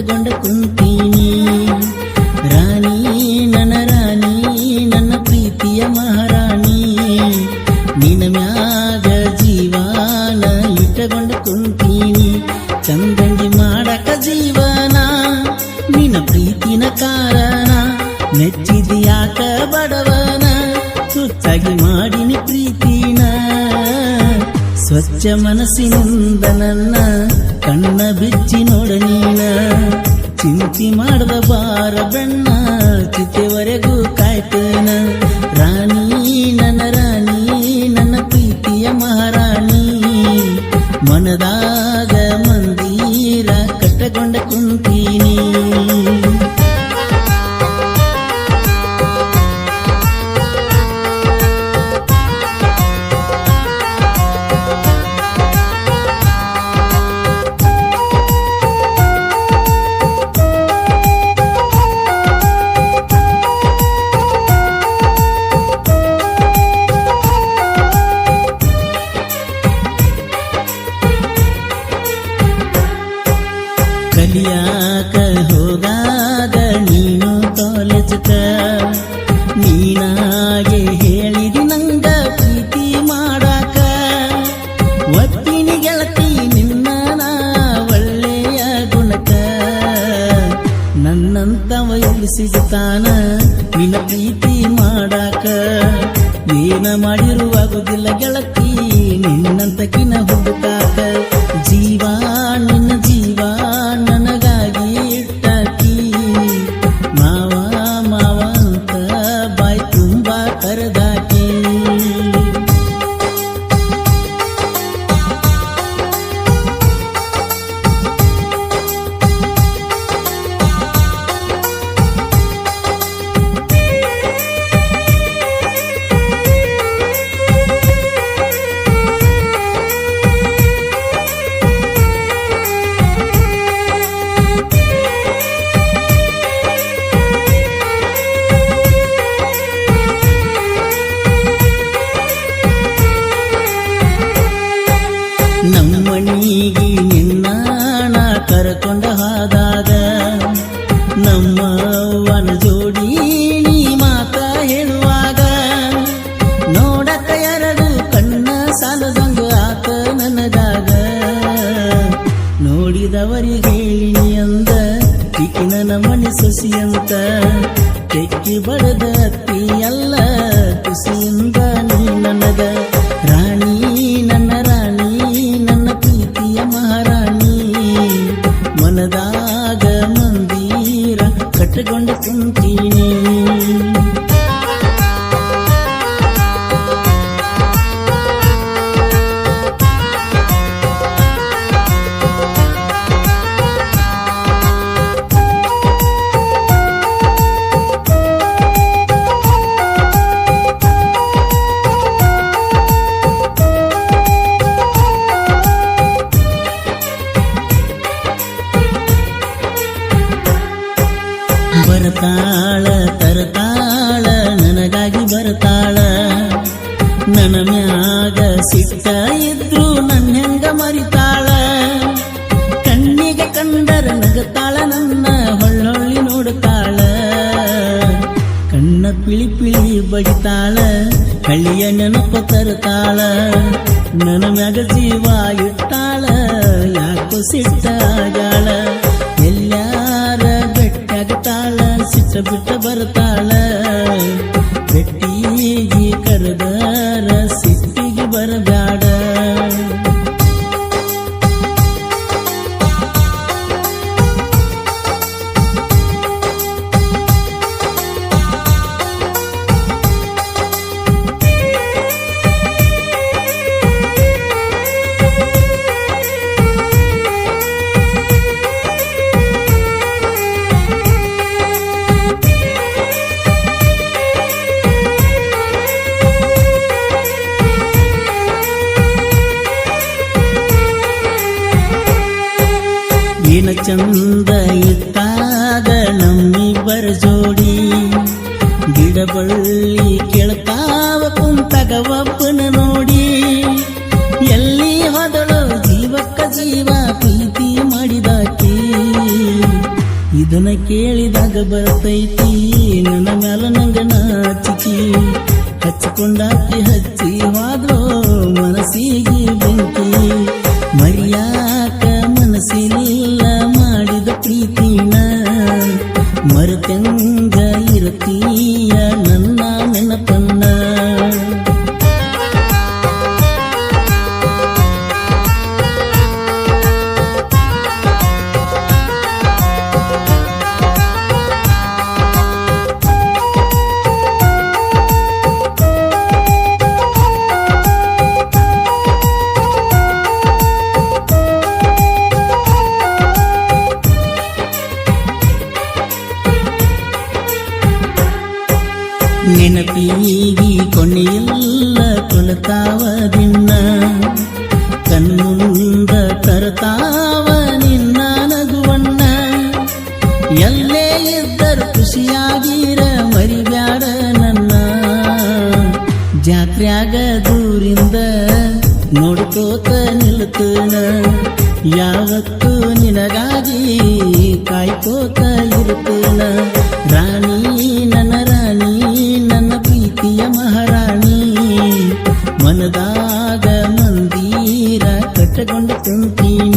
ಕಟ್ಟಗೊಂಡ ಕುಂತೀನಿ. ರಾಣಿ ನನ್ನ ಪ್ರೀತಿಯ ಮಹಾರಾಣಿ, ನಿನ್ನ ಮ್ಯಾಗ ಜೀವನ ಇಟ್ಟಗೊಂಡ ಕುಂತೀನಿ. ಚಂದಂಗಿ ಮಾಡಕ ಜೀವನ ನಿನ್ನ ಪ್ರೀತಿನ ಕಾರಣ, ಮೆಚ್ಚಿದಿಯಾಕ ಬಡವನ ಸುತ್ತಾಗಿ ಮಾಡಿನಿ ಪ್ರೀತಿನ. ಸ್ವಚ್ಛ ಮನಸ್ಸಿನಿಂದ ನನ್ನ ಕಣ್ಣ ಬಿಚ್ಚಿ ನೋಡ ನೀನ, ಚಿಂತೆ ಮಾಡದ ಬಾರ ಬೆಣ್ಣ ಚಿತೆವರೆಗೂ ಕಾಯ್ತೇನ. ರಾಣಿ ನನ್ನ ಪ್ರೀತಿಯ ಮಹಾರಾಣಿ, ಮನದಾಗ ಮಂದಿರ ಕಟ್ಟಗೊಂಡ ಕುಂತೀನಿ. ಕಲಿಯಾಕ ಹೋಗಾಗ ನೀನು ಕಾಲೇಜಕ, ನೀನಾಗೆ ಹೇಳಿದಿ ನಂಗ ಪ್ರೀತಿ ಮಾಡಾಕ. ಒತ್ತಿನಿ ಗೆಳತಿ ನಿನ್ನ ನಾ ಒಳ್ಳೆಯ ಗುಣಕ, ನನ್ನಂತವ ಎಲ್ಲಿ ಸಿಗುತ್ತಾನ ನಿನ್ನ ಪ್ರೀತಿ ಮಾಡಾಕ. ಏನ ಮಾಡಿರುವಾಗುದಿಲ್ಲ ಗೆಳತಿ ನಿನ್ನಂತಕಿನ ಹುಡುಕಾಕ. ಜೀವ ನಿನ್ನ ಜೀವ ನನಗಾಗಿ ಇಟ್ಟಾಕಿ, ಮಾವ ಮಾವ ಅಂತ ಬಾಯ್ ತುಂಬಾ ಕರೆದಾಕಿ. ನಮ್ಮನಿಗೆ ನಿನ್ನ ನಾ ಕರ್ಕೊಂಡ ಹಾದಾಗ, ನಮ್ಮವ್ವನ ಜೋಡಿ ನೀ ಮಾತ ಹೇಳುವಾಗ, ನೋಡಕ ಎರಡು ಕಣ್ಣ ಸಾಲದಂಗ ಆತ ನನದಾಗ. ನೋಡಿದವರಿಗೆ ಹೇಳಿನಿ ಅಂದ ಟಿಕಿನ ನಮ್ಮನಿ ಸೊಸಿ ಅಂತ, ತೆಕ್ಕಿ ಬಡದ ಅತ್ತಿ ಎಲ್ಲ ಖುಷಿಯಿಂದ ನೀ ನನಗ. ರಾಣಿ ನನ್ನ ಪ್ರೀತಿಯ ಮಹಾರಾಣಿ, ಮನದಾಗ ಮಂದಿರ ಕಟ್ಟಗೊಂಡ ಕುಂತೀನಿ. ಬರ್ತಾಳ ತರತಾಳ ನನಗಾಗಿ ಬರ್ತಾಳ, ನನ್ನ ಮ್ಯಾಗ ಸಿಟ್ಟ ಇದ್ರು ನನ್ನ ಹೆಂಗ ಮರಿತಾಳ. ಕಣ್ಣಿಗೆ ಕಂಡರ ನಗತಾಳ ನನ್ನ ಹೊಳ್ಳೊಳ್ಳಿ ನೋಡುತ್ತಾಳ, ಕಣ್ಣ ಪಿಳಿ ಪಿಳಿ ಬಡಿತಾಳ ಹಳ್ಳಿಯ ನೆನಪ ತರುತ್ತಾಳ. ನನ್ನ ಮ್ಯಾಗ ಜೀವ ಇಟ್ಟಾಳ ಯಾಕೋ ಸಿಟ್ಟಾಗಾಳ, ಎಲ್ಲಾರ ಬೆಟ್ಟಾಗತಾಳ ಸಿಟ್ಟ ಬಿಟ್ಟ ಬರ್ತಾಳ. ಬೆಟ್ಟಿಗೆ ಕರೆದರ ಸಿಟ್ಟಿಗೆ ಬರಬ್ಯಾಡ. ಏನ ಚಂದ ಇಟ್ಟಾಗ ನಮ್ಮಿಬ್ಬರ ಜೋಡಿ, ಗಿಡಬಳ್ಳಿ ಕೆಳತಾವ ಕುಂತಾಗ ಒಬ್ಬನ ನೋಡಿ. ಎಲ್ಲಿ ಹೋದಳು ಜೀವಕ್ಕ ಜೀವ ಪ್ರೀತಿ ಮಾಡಿದಾಕಿ, ಇದನ್ನ ಕೇಳಿದಾಗ ಬರ್ತೈತಿ ನನ್ನ ಮ್ಯಾಲ ನಂಗ ನಾಚಿಕಿ ಹಚ್ಚಿಕೊಂಡಾಕಿ ಹಚ್ಚಿ ಹೋದ್ರೋ ಮನಸ್ಸಿಗೆ ಬೆಂಕಿ ಮರಿಯಾಕ ಮನಸ್ಸಿನಿಲ್ಲ ಮಾಡಿದ ಪ್ರೀತಿನ ಮರೆತಂಗ ಇರತೀಯ ನನ್ನ ನೆನಪನ್ನ ನೆನಪಿಗಿ ಕೊನೆಯಲ್ಲ ಕೊಲತಾವ ದಿನ ಕಣ್ಣುಂದ ತರತಾವ ನಿನ್ನ ನಗುವಣ್ಣ ಎಲ್ಲೇ ಇದ್ದರು ಖುಷಿಯಾಗಿರ ಮರಿಬ್ಯಾಡ ನನ್ನ ಜಾತ್ರ್ಯಾಗ ದೂರಿಂದ ನೋಡ್ಕೋತ ನಿಲ್ತನ ಯಾವತ್ತು ನಿನಗಾಗಿ ಕಾಯ್ಕೋತ ಇರ್ತನ ರಾಣಿ ನನ್ನ ರಾಣಿ ನನ್ನ ಪ್ರೀತಿಯ ಮಹಾರಾಣಿ ಮನದಾಗ ಮಂದಿರ ಕಟ್ಟಕೊಂಡು ಕುಂತೀನಿ